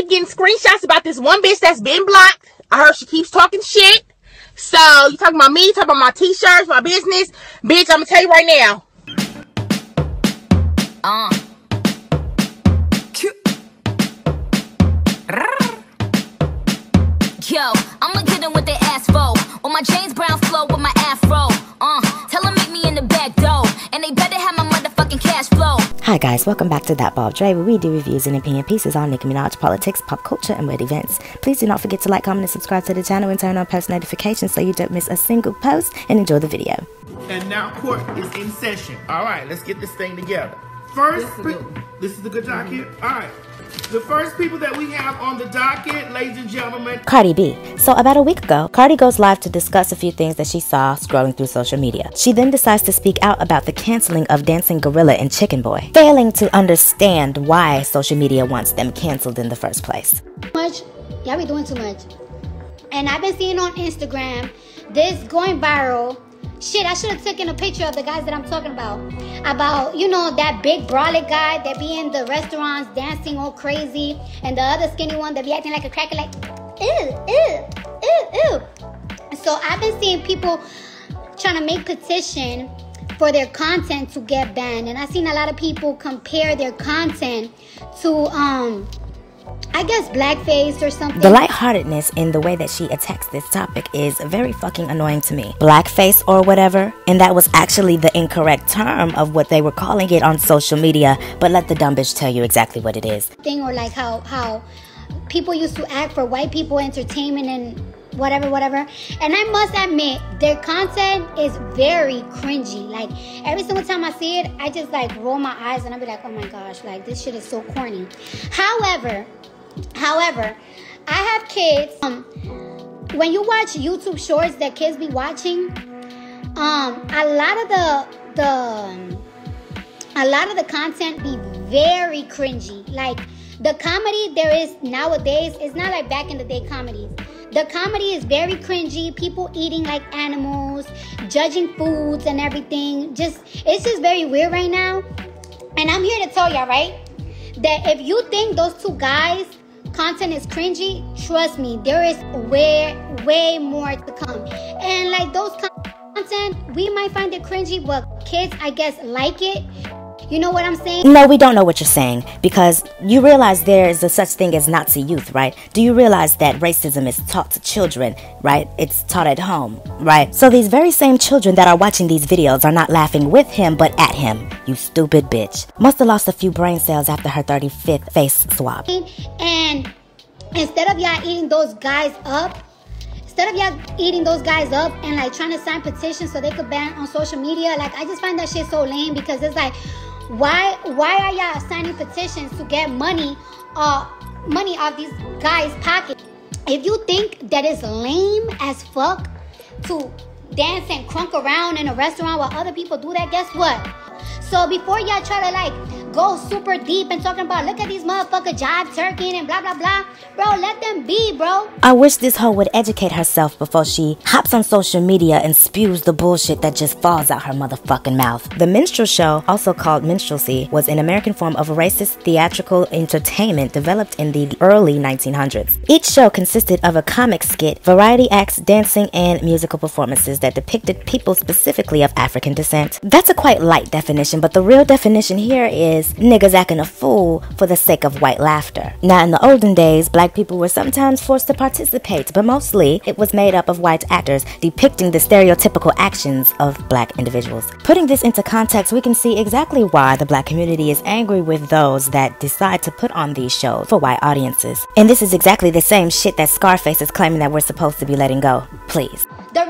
keep getting screenshots about this one bitch that's been blocked. I heard she keeps talking shit. So, you talking about me, talking about my t-shirts, my business. Bitch, I'm gonna tell you right now. Yo, I'ma get them with their ass roll. On my James Brown flow with my afro. Tell them meet me in the back door. And they better have my motherfucking cash flow. Hi guys, welcome back to ThatBarbDre, where we do reviews and opinion pieces on Nicki Minaj, politics, pop culture, and weird events. Please do not forget to like, comment, and subscribe to the channel and turn on post notifications so you don't miss a single post, and enjoy the video. And now court is in session. All right, let's get this thing together. First, this is the good docket. All right. The first people that we have on the docket, ladies and gentlemen, Cardi B. So about a week ago, Cardi goes live to discuss a few things that she saw scrolling through social media. She then decides to speak out about the canceling of Dancing Gorilla and Chicken Boy, failing to understand why social media wants them canceled in the first place. Y'all be doing too much. And I've been seeing on Instagram this going viral. Shit, I should have taken a picture of the guys that I'm talking about. About, you know, that big brolic guy that be in the restaurants dancing all crazy. And the other skinny one that be acting like a cracker like, ew, ew, ew, ew. So I've been seeing people trying to make petition for their content to get banned. And I've seen a lot of people compare their content to, I guess blackface or something. The lightheartedness in the way that she attacks this topic is very fucking annoying to me. Blackface or whatever, and that was actually the incorrect term of what they were calling it on social media, but let the dumb bitch tell you exactly what it is. Or like how people used to act for white people entertainment and whatever. And I must admit, their content is very cringy. Like, every single time I see it, I just like roll my eyes and I'll be like, oh my gosh, like this shit is so corny. However, I have kids. When you watch YouTube shorts that kids be watching, a lot of the content be very cringy. Like, the comedy there is nowadays is not like back in the day comedies. The comedy is very cringy. People eating like animals, judging foods and everything. It's just very weird right now. And I'm here to tell y'all, right, that if you think those two guys' content is cringy, trust me, there is way more to come. And like those content, we might find it cringy, but kids, I guess, like it. You know what I'm saying? No, we don't know what you're saying, because you realize there is a such thing as Nazi youth, right? Do you realize that racism is taught to children, right? It's taught at home, right? So these very same children that are watching these videos are not laughing with him, but at him. You stupid bitch. Must have lost a few brain cells after her 35th face swap. And instead of y'all eating those guys up, and like trying to sign petitions so they could ban on social media, like I just find that shit so lame, because it's like, why are y'all signing petitions to get money off these guys' pockets? If you think that it's lame as fuck to dance and crunk around in a restaurant while other people do that, guess what? So before y'all try to like go super deep and talking about, look at these motherfuckers jive turkeying and blah blah blah, bro, let them be, bro. I wish this hoe would educate herself before she hops on social media and spews the bullshit that just falls out her motherfucking mouth. The Minstrel show, also called minstrelsy, was an American form of racist theatrical entertainment developed in the early 1900s. Each show consisted of a comic skit, variety acts, dancing, and musical performances that depicted people specifically of African descent. That's a quite light definition, but the real definition here is niggas acting a fool for the sake of white laughter. Now, in the olden days, black people were sometimes forced to participate, but mostly it was made up of white actors depicting the stereotypical actions of black individuals. Putting this into context, we can see exactly why the black community is angry with those that decide to put on these shows for white audiences. And this is exactly the same shit that Scarface is claiming that we're supposed to be letting go. Please. The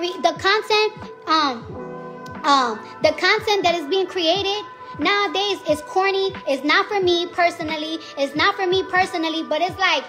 content that is being created nowadays is corny. It's not for me personally. But it's like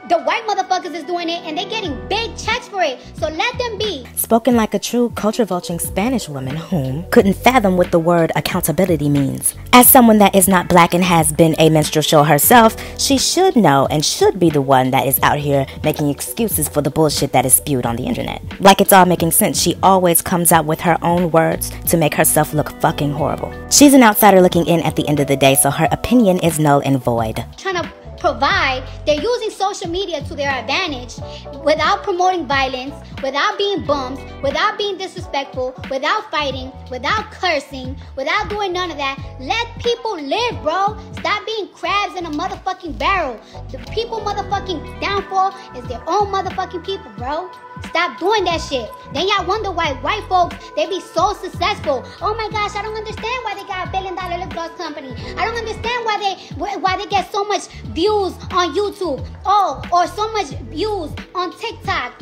the white motherfuckers is doing it and they're getting big checks for it. So let them be. Spoken like a true culture-vulturing Spanish woman whom couldn't fathom what the word accountability means. As someone that is not black and has been a minstrel show herself, she should know and should be the one that is out here making excuses for the bullshit that is spewed on the internet. Like it's all making sense, she always comes out with her own words to make herself look fucking horrible. She's an outsider looking in at the end of the day, so her opinion is null and void. Trying to provide, they're using social media to their advantage without promoting violence, without being bums, without being disrespectful, without fighting, without cursing, without doing none of that. Let people live, bro. Stop being crabs in a motherfucking barrel. The people motherfucking downfall is their own motherfucking people, bro. Stop doing that shit. Then y'all wonder why white folks, they be so successful. Oh my gosh, I don't understand why they got $1 billion lip gloss company. I don't understand why they get so much views on YouTube. Oh, or so much views on TikTok.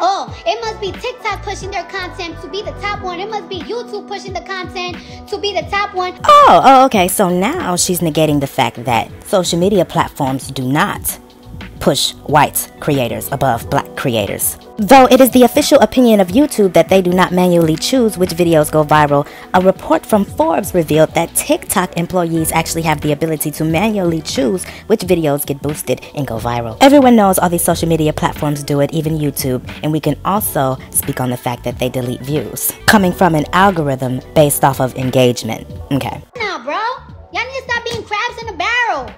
Oh, it must be TikTok pushing their content to be the top one. It must be YouTube pushing the content to be the top one. Oh, okay. So now she's negating the fact that social media platforms do not push white creators above black creators. Though it is the official opinion of YouTube that they do not manually choose which videos go viral, a report from Forbes revealed that TikTok employees actually have the ability to manually choose which videos get boosted and go viral. Everyone knows all these social media platforms do it, even YouTube, and we can also speak on the fact that they delete views, coming from an algorithm based off of engagement. Okay. Now, bro, y'all need to stop being crabs in a barrel.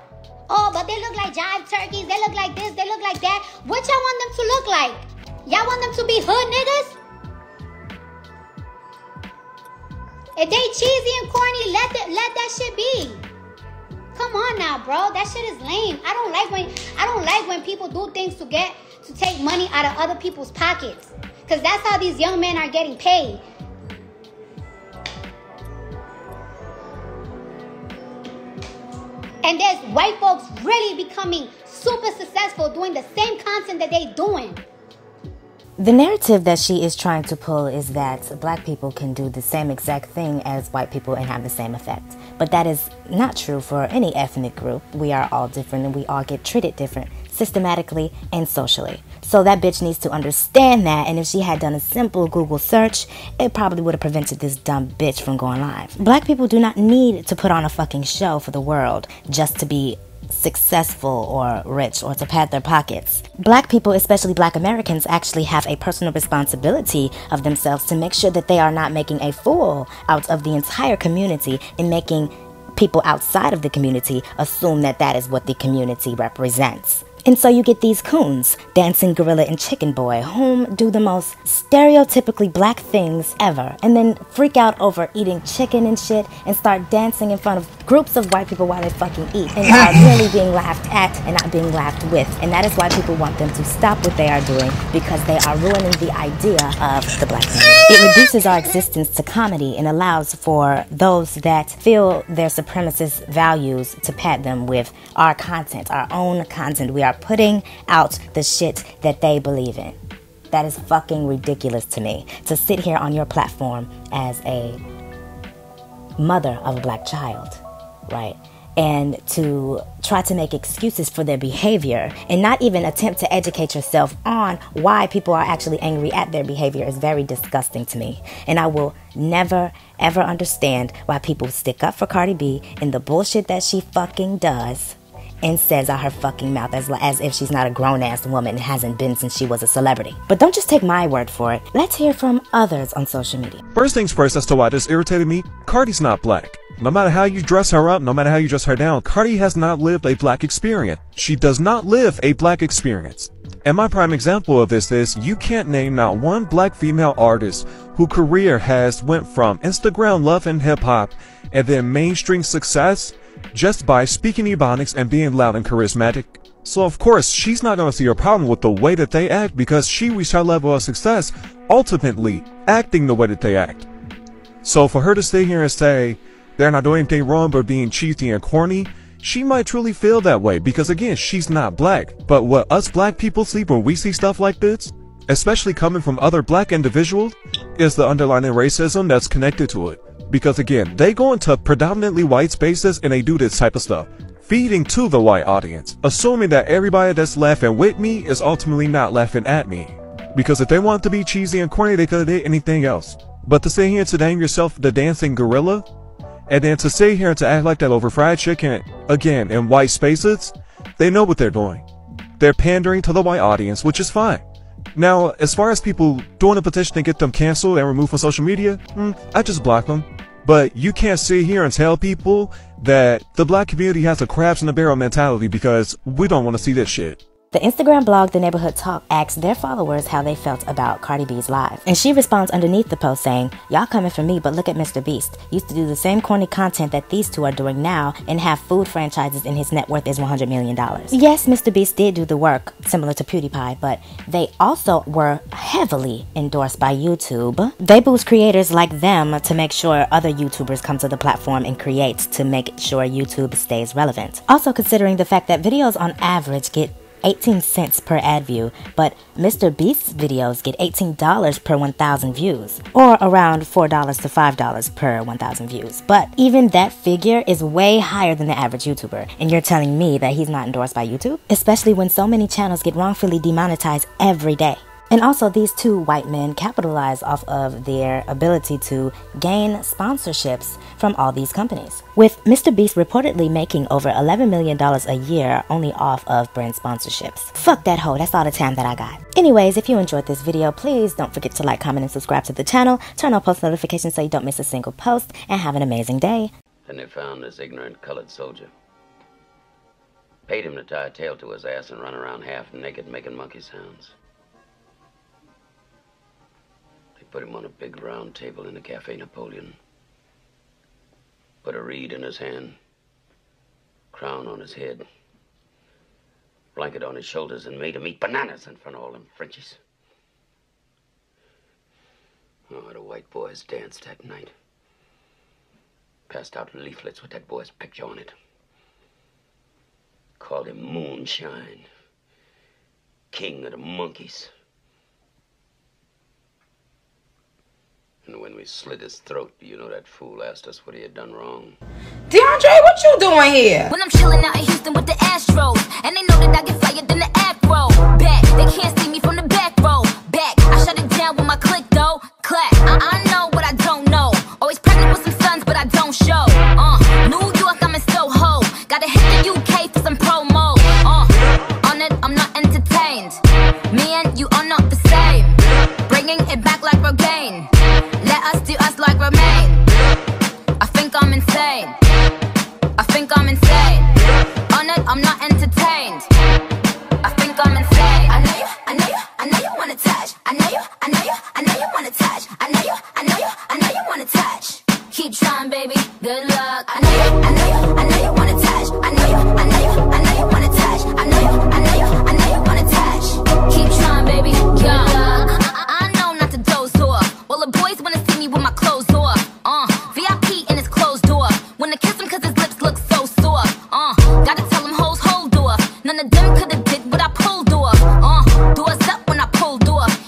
Oh, but they look like jive turkeys. They look like this. They look like that. What y'all want them to look like? Y'all want them to be hood niggas? If they cheesy and corny, let that shit be. Come on now, bro. That shit is lame. I don't like when people do things to take money out of other people's pockets. Cause that's how these young men are getting paid. And there's white folks really becoming super successful doing the same content that they doing. The narrative that she is trying to pull is that black people can do the same exact thing as white people and have the same effect. But that is not true for any ethnic group. We are all different and we all get treated different, systematically and socially. So that bitch needs to understand that, and if she had done a simple Google search, it probably would have prevented this dumb bitch from going live. Black people do not need to put on a fucking show for the world just to be successful or rich or to pad their pockets. Black people, especially black Americans, actually have a personal responsibility of themselves to make sure that they are not making a fool out of the entire community and making people outside of the community assume that that is what the community represents. And so you get these coons, dancing gorilla and chicken boy, whom do the most stereotypically black things ever, and then freak out over eating chicken and shit and start dancing in front of groups of white people while they fucking eat and are really being laughed at and not being laughed with. And that is why people want them to stop what they are doing, because they are ruining the idea of the black community. It reduces our existence to comedy and allows for those that feel their supremacist values to pad them with our content, our own content. We are putting out the shit that they believe in. That is fucking ridiculous to me. To sit here on your platform as a mother of a black child, right? And to try to make excuses for their behavior and not even attempt to educate yourself on why people are actually angry at their behavior is very disgusting to me. And I will never, ever understand why people stick up for Cardi B in the bullshit that she fucking does and says out her fucking mouth as if she's not a grown-ass woman and hasn't been since she was a celebrity. But don't just take my word for it. Let's hear from others on social media. First things first, as to why this irritated me, Cardi's not black. No matter how you dress her up, no matter how you dress her down, Cardi has not lived a black experience. She does not live a black experience. And my prime example of this is, you can't name not one black female artist whose career has went from Instagram love and hip-hop and then mainstream success just by speaking Ebonics and being loud and charismatic. So of course, she's not going to see a problem with the way that they act, because she reached her level of success ultimately acting the way that they act. So for her to sit here and say they're not doing anything wrong but being cheesy and corny, she might truly feel that way, because again, she's not black. But what us black people see when we see stuff like this, especially coming from other black individuals, is the underlying racism that's connected to it. Because again, they go into predominantly white spaces and they do this type of stuff, feeding to the white audience, assuming that everybody that's laughing with me is ultimately not laughing at me. Because if they want to be cheesy and corny, they could have did anything else. But to sit here and to name yourself the dancing gorilla, and then to sit here and to act like that over fried chicken, again, in white spaces, they know what they're doing. They're pandering to the white audience, which is fine. Now, as far as people doing a petition to get them canceled and removed from social media, I just block them. But you can't sit here and tell people that the black community has a crabs in the barrel mentality, because we don't want to see this shit. The Instagram blog The Neighborhood Talk asked their followers how they felt about Cardi B's live. And she responds underneath the post saying, "Y'all coming for me, but look at Mr. Beast. Used to do the same corny content that these two are doing now and have food franchises and his net worth is $100 million. Yes, Mr. Beast did do the work, similar to PewDiePie, but they also were heavily endorsed by YouTube. They boost creators like them to make sure other YouTubers come to the platform and create to make sure YouTube stays relevant. Also considering the fact that videos on average get 18 cents per ad view, but Mr. Beast's videos get $18 per 1,000 views, or around $4 to $5 per 1,000 views. But even that figure is way higher than the average YouTuber, and you're telling me that he's not endorsed by YouTube? Especially when so many channels get wrongfully demonetized every day. And also, these two white men capitalize off of their ability to gain sponsorships from all these companies, with Mr. Beast reportedly making over $11 million a year only off of brand sponsorships. Fuck that hoe, that's all the time that I got. Anyways, if you enjoyed this video, please don't forget to like, comment, and subscribe to the channel, turn on post notifications so you don't miss a single post, and have an amazing day. Then they found this ignorant colored soldier. Paid him to tie a tail to his ass and run around half naked making monkey sounds. Put him on a big round table in the Cafe Napoleon. Put a reed in his hand, crown on his head, blanket on his shoulders, and made him eat bananas in front of all them Frenchies. Oh, the white boys danced that night. Passed out leaflets with that boy's picture on it. Called him Moonshine, king of the monkeys. And when we slit his throat, you know that fool asked us what he had done wrong. DeAndre, what you doing here? When I'm chilling out in Houston with the Astros, and they know that I get fired than the Afro. Back, they can't see me from the back row. Back, I shut it down with my click though. Clap, I know what I don't know. Always pregnant with some sons, but I don't show. New York, I'm in Soho. Gotta hit the UK for some promo. On it, I'm not entertained. Me and you are not the same. Bringing it back like Rogaine. Let us do us like Remain. I think I'm insane. I think I'm insane. On it, I'm not entertained. I think I'm insane. I know you wanna touch. I know you wanna touch. I know you wanna touch. Keep trying, baby. Good luck. I know you wanna touch. I know you wanna touch. I know you wanna touch. Keep trying, baby. Good luck. I know not to doze off. Well, the boys wanna see me with my clothes off. VIP in his closed door. Wanna kiss him cause his lips look so sore. Gotta tell him hoes hold off. None of them could've did what I pulled off.